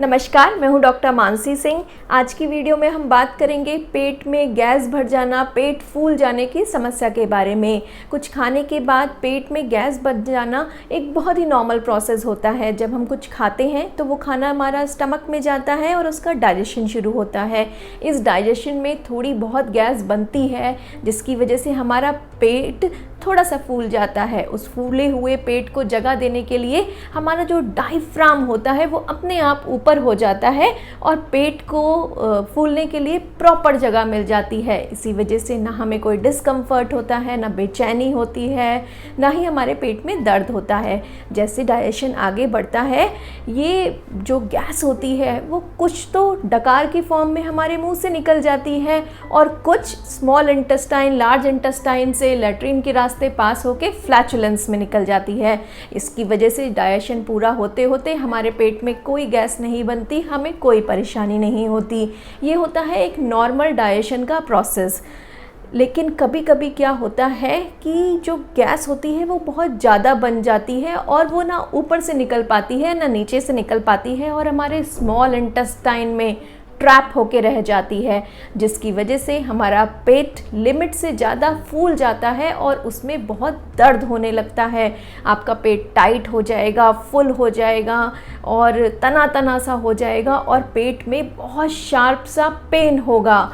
नमस्कार, मैं हूं डॉक्टर मानसी सिंह। आज की वीडियो में हम बात करेंगे पेट में गैस भर जाना, पेट फूल जाने की समस्या के बारे में। कुछ खाने के बाद पेट में गैस भर जाना एक बहुत ही नॉर्मल प्रोसेस होता है। जब हम कुछ खाते हैं तो वो खाना हमारा स्टमक में जाता है और उसका डाइजेशन शुरू होता है। इस डाइजेशन में थोड़ी बहुत गैस बनती है, जिसकी वजह से हमारा पेट थोड़ा सा फूल जाता है। उस फूले हुए पेट को जगह देने के लिए हमारा जो डायफ्राम होता है वो अपने आप ऊपर हो जाता है और पेट को फूलने के लिए प्रॉपर जगह मिल जाती है। इसी वजह से ना हमें कोई डिस्कम्फर्ट होता है, ना बेचैनी होती है, ना ही हमारे पेट में दर्द होता है। जैसे डाइजेशन आगे बढ़ता है, ये जो गैस होती है वो कुछ तो डकार की फॉर्म में हमारे मुंह से निकल जाती है और कुछ स्मॉल इंटेस्टाइन, लार्ज इंटेस्टाइन से लैट्रिन के रास्ते पास होके फ्लैचुलेंस में निकल जाती है। इसकी वजह से डाइजेशन पूरा होते होते हमारे पेट में कोई गैस नहीं बनती, हमें कोई परेशानी नहीं होती। ये होता है एक नॉर्मल डाइजेशन का प्रोसेस। लेकिन कभी कभी क्या होता है कि जो गैस होती है वो बहुत ज़्यादा बन जाती है और वो ना ऊपर से निकल पाती है ना नीचे से निकल पाती है और हमारे स्मॉल इंटेस्टाइन में ट्रैप होके रह जाती है, जिसकी वजह से हमारा पेट लिमिट से ज़्यादा फूल जाता है और उसमें बहुत दर्द होने लगता है। आपका पेट टाइट हो जाएगा, फुल हो जाएगा और तना तना सा हो जाएगा और पेट में बहुत शार्प सा पेन होगा।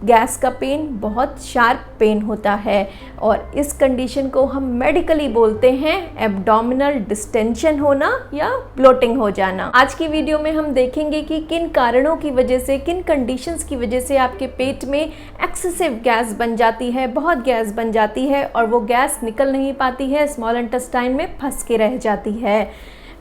गैस का पेन बहुत शार्प पेन होता है और इस कंडीशन को हम मेडिकली बोलते हैं एब्डोमिनल डिस्टेंशन होना या ब्लोटिंग हो जाना। आज की वीडियो में हम देखेंगे कि किन कारणों की वजह से, किन कंडीशंस की वजह से आपके पेट में एक्सेसिव गैस बन जाती है, बहुत गैस बन जाती है और वो गैस निकल नहीं पाती है, स्मॉल इंटेस्टाइन में फंस के रह जाती है।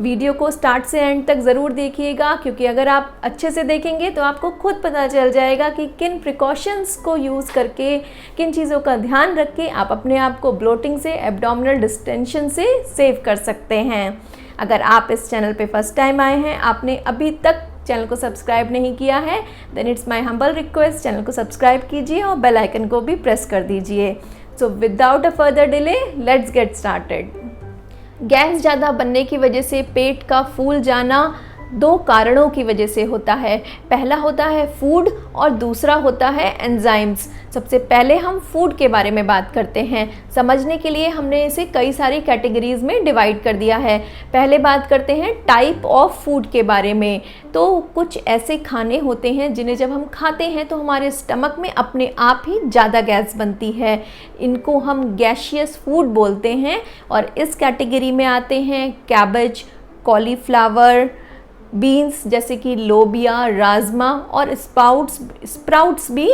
वीडियो को स्टार्ट से एंड तक ज़रूर देखिएगा, क्योंकि अगर आप अच्छे से देखेंगे तो आपको खुद पता चल जाएगा कि किन प्रिकॉशंस को यूज़ करके, किन चीज़ों का ध्यान रख के आप अपने आप को ब्लोटिंग से, एब्डोमिनल डिस्टेंशन से सेव कर सकते हैं। अगर आप इस चैनल पे फर्स्ट टाइम आए हैं, आपने अभी तक चैनल को सब्सक्राइब नहीं किया है, then it's my humble request, channel को सब्सक्राइब कीजिए और बेल आइकन को भी प्रेस कर दीजिए। So without a further delay let's get started. Gas ज़्यादा बनने की वजह से पेट का फूल जाना दो कारणों की वजह से होता है। पहला होता है फूड और दूसरा होता है एंजाइम्स। सबसे पहले हम फूड के बारे में बात करते हैं। समझने के लिए हमने इसे कई सारी कैटेगरीज में डिवाइड कर दिया है। पहले बात करते हैं टाइप ऑफ फूड के बारे में। तो कुछ ऐसे खाने होते हैं जिन्हें जब हम खाते हैं तो हमारे स्टमक में अपने आप ही ज़्यादा गैस बनती है। इनको हम गैशियस फूड बोलते हैं और इस कैटेगरी में आते हैं कैबेज, कॉलीफ्लावर, बीन्स जैसे कि लोबिया, राजमा और स्प्राउट्स भी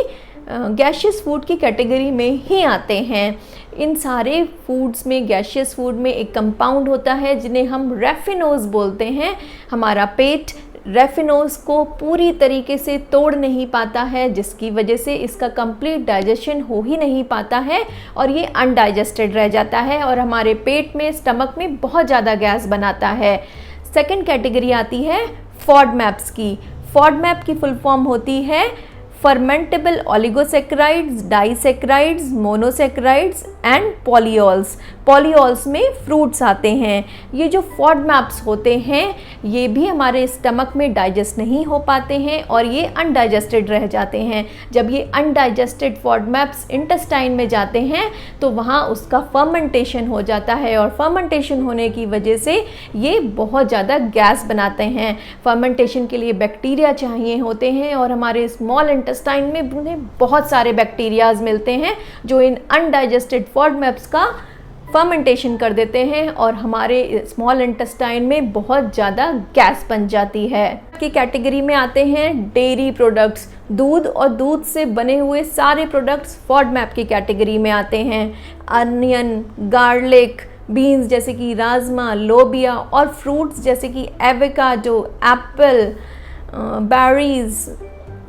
गैशियस फूड की कैटेगरी में ही आते हैं। इन सारे फूड्स में, गैशियस फूड में एक कंपाउंड होता है जिन्हें हम रेफिनोज बोलते हैं। हमारा पेट रेफिनोज को पूरी तरीके से तोड़ नहीं पाता है, जिसकी वजह से इसका कंप्लीट डाइजेशन हो ही नहीं पाता है और ये अनडाइजेस्टेड रह जाता है और हमारे पेट में, स्टमक में बहुत ज़्यादा गैस बनाता है। सेकेंड कैटेगरी आती है फॉडमैप्स की। फॉडमैप की फुल फॉर्म होती है fermentable oligosaccharides, disaccharides, monosaccharides and polyols. Polyols में फ्रूट्स आते हैं। ये जो फॉडमैप्स होते हैं ये भी हमारे स्टमक में डाइजेस्ट नहीं हो पाते हैं और ये अनडाइजेस्टेड रह जाते हैं। जब ये अनडाइजेस्टेड फॉडमैप्स इंटेस्टाइन में जाते हैं तो वहाँ उसका फर्मेंटेशन हो जाता है और फर्मेंटेशन होने की वजह से ये बहुत ज़्यादा गैस बनाते हैं। फर्मेंटेशन के लिए बैक्टीरिया चाहिए होते हैं और हमारे स्मॉल इंटेस्टाइन में उन्हें बहुत सारे बैक्टीरियाज मिलते हैं जो इन अनडाइजेस्टेड फॉडमैप्स का फर्मेंटेशन कर देते हैं और हमारे स्मॉल इंटेस्टाइन में बहुत ज़्यादा गैस बन जाती है। की कैटेगरी में आते हैं डेयरी प्रोडक्ट्स। दूध और दूध से बने हुए सारे प्रोडक्ट्स फॉडमैप की कैटेगरी में आते हैं। अनियन, गार्लिक, बीन्स जैसे कि राजमा, लोबिया और फ्रूट्स जैसे कि एवोकाडो, एप्पल, बेरीज,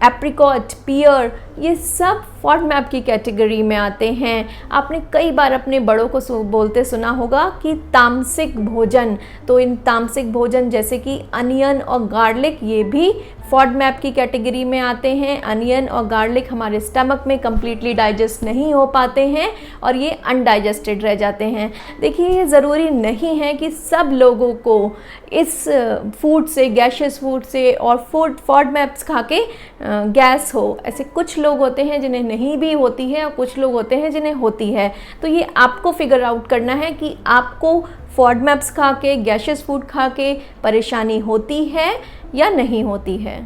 एप्रिकॉट, पियर, ये सब फॉडमैप की कैटेगरी में आते हैं। आपने कई बार अपने बड़ों को बोलते सुना होगा कि तामसिक भोजन, तो इन तामसिक भोजन जैसे कि अनियन और गार्लिक, ये भी फॉडमैप की कैटेगरी में आते हैं। अनियन और गार्लिक हमारे स्टमक में कम्प्लीटली डाइजेस्ट नहीं हो पाते हैं और ये अनडाइजेस्टेड रह जाते हैं। देखिए, ये ज़रूरी नहीं है कि सब लोगों को इस फूड से, गैशियस फूड से और फॉडमैप्स खा के गैस हो। ऐसे कुछ लोग होते हैं जिन्हें नहीं भी होती है और कुछ लोग होते हैं जिन्हें होती है। तो ये आपको फिगर आउट करना है कि आपको फॉडमैप्स खा के, गैशियस फूड खा के परेशानी होती है या नहीं होती है।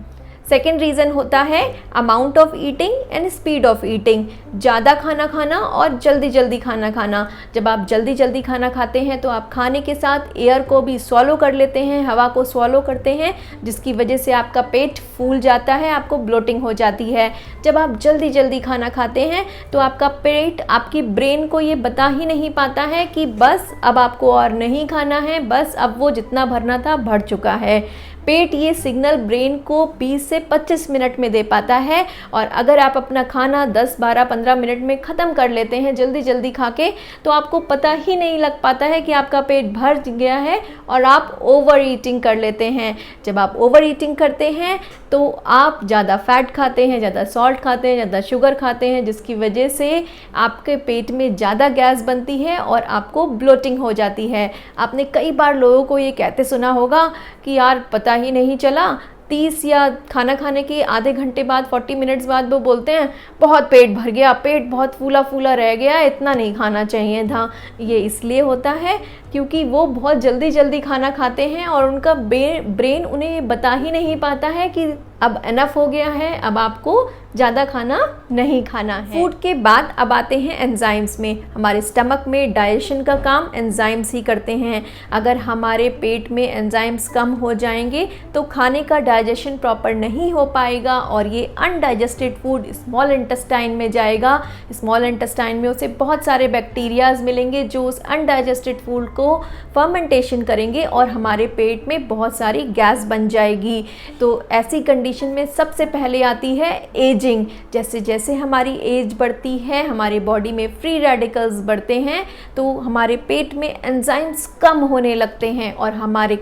सेकेंड रीज़न होता है amount of eating and speed of eating. ज़्यादा खाना खाना और जल्दी जल्दी खाना खाना। जब आप जल्दी जल्दी खाना खाते हैं तो आप खाने के साथ एयर को भी स्वॉलो कर लेते हैं, हवा को स्वॉलो करते हैं, जिसकी वजह से आपका पेट फूल जाता है, आपको ब्लोटिंग हो जाती है। जब आप जल्दी जल्दी खाना खाते हैं तो आपका पेट आपकी ब्रेन को ये बता ही नहीं पाता है कि बस अब आपको और नहीं खाना है, बस अब वो जितना भरना था भर चुका है। पेट ये सिग्नल ब्रेन को 20 से 25 मिनट में दे पाता है, और अगर आप अपना खाना 10, 12, 15 मिनट में ख़त्म कर लेते हैं जल्दी जल्दी खा के, तो आपको पता ही नहीं लग पाता है कि आपका पेट भर गया है और आप ओवर ईटिंग कर लेते हैं। जब आप ओवर ईटिंग करते हैं तो आप ज़्यादा फैट खाते हैं, ज़्यादा सॉल्ट खाते हैं, ज़्यादा शुगर खाते हैं, जिसकी वजह से आपके पेट में ज़्यादा गैस बनती है और आपको ब्लोटिंग हो जाती है। आपने कई बार लोगों को ये कहते सुना होगा कि यार पता ही नहीं चला, 30 या खाना खाने के आधे घंटे बाद, 40 मिनट्स बाद वो बोलते हैं बहुत पेट भर गया, पेट बहुत फूला फूला रह गया, इतना नहीं खाना चाहिए था। ये इसलिए होता है क्योंकि वो बहुत जल्दी जल्दी खाना खाते हैं और उनका ब्रेन उन्हें बता ही नहीं पाता है कि अब एनफ हो गया है, अब आपको ज़्यादा खाना नहीं खाना है। फूड के बाद अब आते हैं एंजाइम्स में। हमारे स्टमक में डाइजेशन का काम एंजाइम्स ही करते हैं। अगर हमारे पेट में एंजाइम्स कम हो जाएंगे तो खाने का डाइजेशन प्रॉपर नहीं हो पाएगा और ये अनडाइजेस्टेड फूड स्मॉल इंटेस्टाइन में जाएगा। स्मॉल इंटेस्टाइन में उसे बहुत सारे बैक्टीरियाज मिलेंगे जो उस अनडाइजेस्टेड फूड को फर्मेंटेशन करेंगे और हमारे पेट में बहुत सारी गैस बन जाएगी। तो ऐसी कंडीशन में सबसे पहले आती है एजिंग। जैसे जैसे हमारी एज बढ़ती है, हमारी बॉडी में फ्री रेडिकल्स बढ़ते हैं, तो हमारे पेट में एंजाइम्स कम होने लगते हैं और हमारे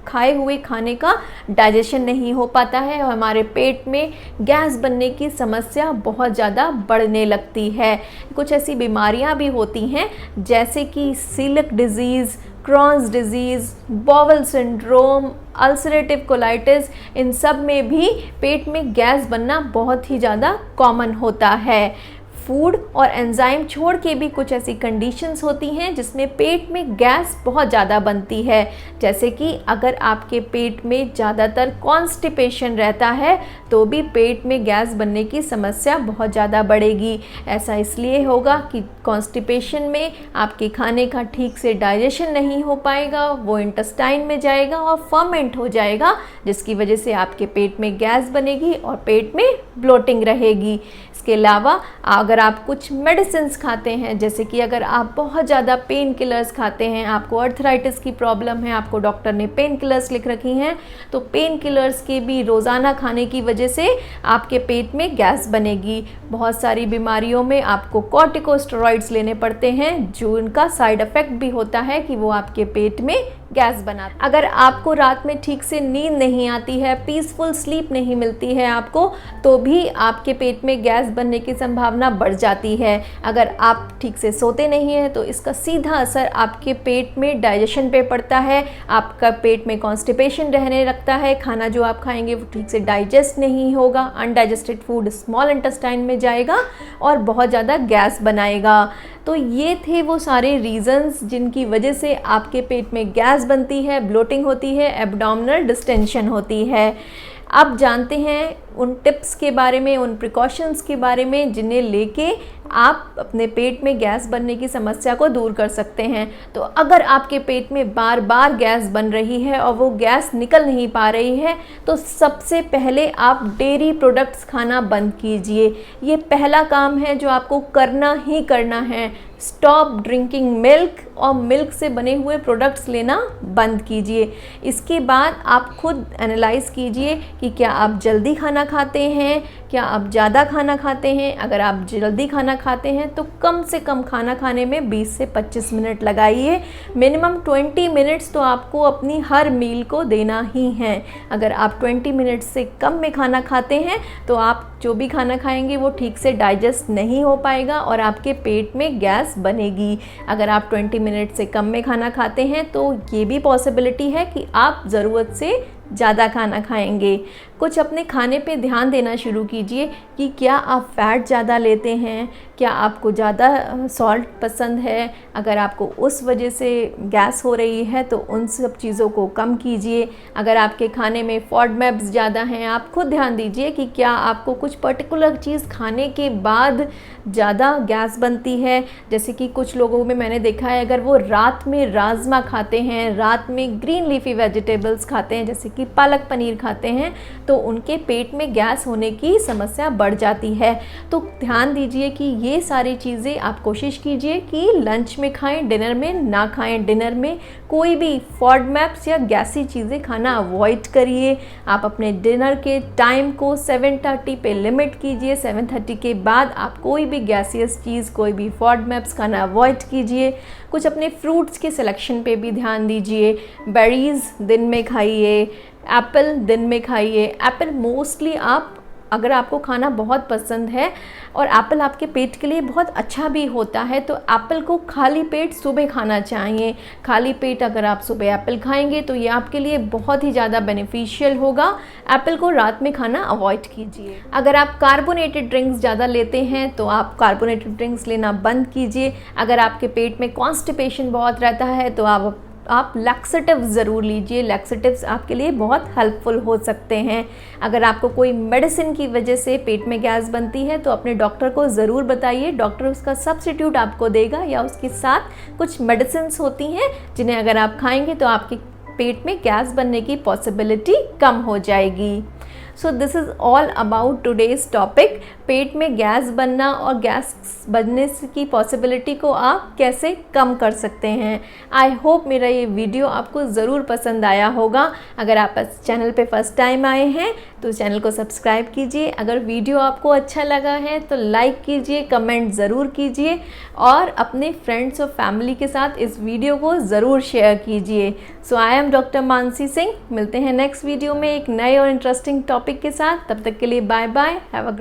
खाए हुए खाने का डाइजेशन नहीं हो पाता है और हमारे पेट में गैस बनने की समस्या बहुत ज़्यादा बढ़ने लगती है। कुछ ऐसी बीमारियां भी होती हैं जैसे कि celiac disease, Crohn's disease, bowel syndrome, ulcerative colitis, इन सब में भी पेट में गैस बनना बहुत ही ज़्यादा कॉमन होता है। फूड और एंजाइम छोड़ के भी कुछ ऐसी कंडीशंस होती हैं जिसमें पेट में गैस बहुत ज़्यादा बनती है। जैसे कि अगर आपके पेट में ज़्यादातर कॉन्स्टिपेशन रहता है तो भी पेट में गैस बनने की समस्या बहुत ज़्यादा बढ़ेगी। ऐसा इसलिए होगा कि कॉन्स्टिपेशन में आपके खाने का ठीक से डाइजेशन नहीं हो पाएगा, वो इंटेस्टाइन में जाएगा और फर्मेंट हो जाएगा, जिसकी वजह से आपके पेट में गैस बनेगी और पेट में ब्लोटिंग रहेगी। इसके अलावा अगर आप कुछ मेडिसिन्स खाते हैं, जैसे कि अगर आप बहुत ज़्यादा पेन किलर्स खाते हैं, आपको अर्थराइटिस की प्रॉब्लम है, आपको डॉक्टर ने पेन किलर्स लिख रखी हैं, तो पेन किलर्स के भी रोज़ाना खाने की वजह से आपके पेट में गैस बनेगी। बहुत सारी बीमारियों में आपको कॉर्टिकोस्टेरॉइड्स लेने पड़ते हैं, जो उनका साइड इफ़ेक्ट भी होता है कि वो आपके पेट में गैस बनाता है। अगर आपको रात में ठीक से नींद नहीं आती है, पीसफुल स्लीप नहीं मिलती है आपको, तो भी आपके पेट में गैस बनने की संभावना बढ़ जाती है। अगर आप ठीक से सोते नहीं हैं तो इसका सीधा असर आपके पेट में डाइजेशन पे पड़ता है। आपका पेट में कॉन्स्टिपेशन रहने लगता है, खाना जो आप खाएंगे वो ठीक से डाइजेस्ट नहीं होगा, अनडाइजेस्टेड फूड स्मॉल इंटेस्टाइन में जाएगा और बहुत ज़्यादा गैस बनाएगा। तो ये थे वो सारे रीज़न्स जिनकी वजह से आपके पेट में गैस बनती है, ब्लोटिंग होती है, एब्डोमिनल डिस्टेंशन होती है। अब जानते हैं उन टिप्स के बारे में, उन प्रिकॉशंस के बारे में जिन्हें लेके आप अपने पेट में गैस बनने की समस्या को दूर कर सकते हैं। तो अगर आपके पेट में बार बार गैस बन रही है और वो गैस निकल नहीं पा रही है, तो सबसे पहले आप डेयरी प्रोडक्ट्स खाना बंद कीजिए। ये पहला काम है जो आपको करना ही करना है। स्टॉप ड्रिंकिंग मिल्क और मिल्क से बने हुए प्रोडक्ट्स लेना बंद कीजिए। इसके बाद आप खुद एनालाइज़ कीजिए कि क्या आप जल्दी खाना खाते हैं, क्या आप ज़्यादा खाना खाते हैं। अगर आप जल्दी खाना खाते हैं तो कम से कम खाना खाने में 20 से 25 मिनट लगाइए। मिनिमम 20 मिनट्स तो आपको अपनी हर मील को देना ही है। अगर आप 20 मिनट्स से कम में खाना खाते हैं तो आप जो भी खाना खाएंगे वो ठीक से डाइजेस्ट नहीं हो पाएगा और आपके पेट में गैस बनेगी। अगर आप 20 मिनट से कम में खाना खाते हैं तो ये भी पॉसिबिलिटी है कि आप ज़रूरत से ज़्यादा खाना खाएंगे। कुछ अपने खाने पे ध्यान देना शुरू कीजिए कि क्या आप फ़ैट ज़्यादा लेते हैं, क्या आपको ज़्यादा सॉल्ट पसंद है। अगर आपको उस वजह से गैस हो रही है तो उन सब चीज़ों को कम कीजिए। अगर आपके खाने में फॉडमैप्स ज़्यादा हैं, आप खुद ध्यान दीजिए कि क्या आपको कुछ पर्टिकुलर चीज़ खाने के बाद ज़्यादा गैस बनती है। जैसे कि कुछ लोगों में मैंने देखा है, अगर वो रात में राजमा खाते हैं, रात में ग्रीन लीफी वेजिटेबल्स खाते हैं जैसे कि पालक पनीर खाते हैं, तो उनके पेट में गैस होने की समस्या बढ़ जाती है। तो ध्यान दीजिए कि ये सारी चीज़ें आप कोशिश कीजिए कि लंच में खाएं, डिनर में ना खाएं। डिनर में कोई भी फॉडमैप्स या गैसी चीज़ें खाना अवॉइड करिए। आप अपने डिनर के टाइम को 7:30 पे लिमिट कीजिए। 7:30 के बाद आप कोई भी गैसियस चीज़, कोई भी फॉडमैप्स खाना अवॉइड कीजिए। कुछ अपने फ्रूट्स के सिलेक्शन पे भी ध्यान दीजिए। बेरीज़ दिन में खाइए, एप्पल दिन में खाइए। एप्पल मोस्टली आप, अगर आपको खाना बहुत पसंद है और एप्पल आपके पेट के लिए बहुत अच्छा भी होता है, तो एप्पल को खाली पेट सुबह खाना चाहिए। खाली पेट अगर आप सुबह एप्पल खाएंगे तो ये आपके लिए बहुत ही ज़्यादा बेनिफिशियल होगा। एप्पल को रात में खाना अवॉइड कीजिए। अगर आप कार्बोनेटेड ड्रिंक्स ज़्यादा लेते हैं तो आप कार्बोनेटेड ड्रिंक्स लेना बंद कीजिए। अगर आपके पेट में कॉन्स्टिपेशन बहुत रहता है तो आप लैक्सेटिव्स ज़रूर लीजिए। लैक्सेटिव्स आपके लिए बहुत हेल्पफुल हो सकते हैं। अगर आपको कोई मेडिसिन की वजह से पेट में गैस बनती है तो अपने डॉक्टर को ज़रूर बताइए। डॉक्टर उसका सब्स्टिट्यूट आपको देगा या उसके साथ कुछ मेडिसिन्स होती हैं जिन्हें अगर आप खाएंगे तो आपके पेट में गैस बनने की पॉसिबिलिटी कम हो जाएगी। So this is all about today's topic. पेट में गैस बनना और गैस बनने की पॉसिबिलिटी को आप कैसे कम कर सकते हैं। आई होप मेरा ये वीडियो आपको ज़रूर पसंद आया होगा। अगर आप इस चैनल पे फर्स्ट टाइम आए हैं तो चैनल को सब्सक्राइब कीजिए। अगर वीडियो आपको अच्छा लगा है तो लाइक कीजिए, कमेंट ज़रूर कीजिए और अपने फ्रेंड्स और फैमिली के साथ इस वीडियो को ज़रूर शेयर कीजिए। So I am doctor Mansi Singh. मिलते हैं नेक्स्ट वीडियो में एक नए और इंटरेस्टिंग टॉपिक के साथ। तब तक के लिए bye bye, have a great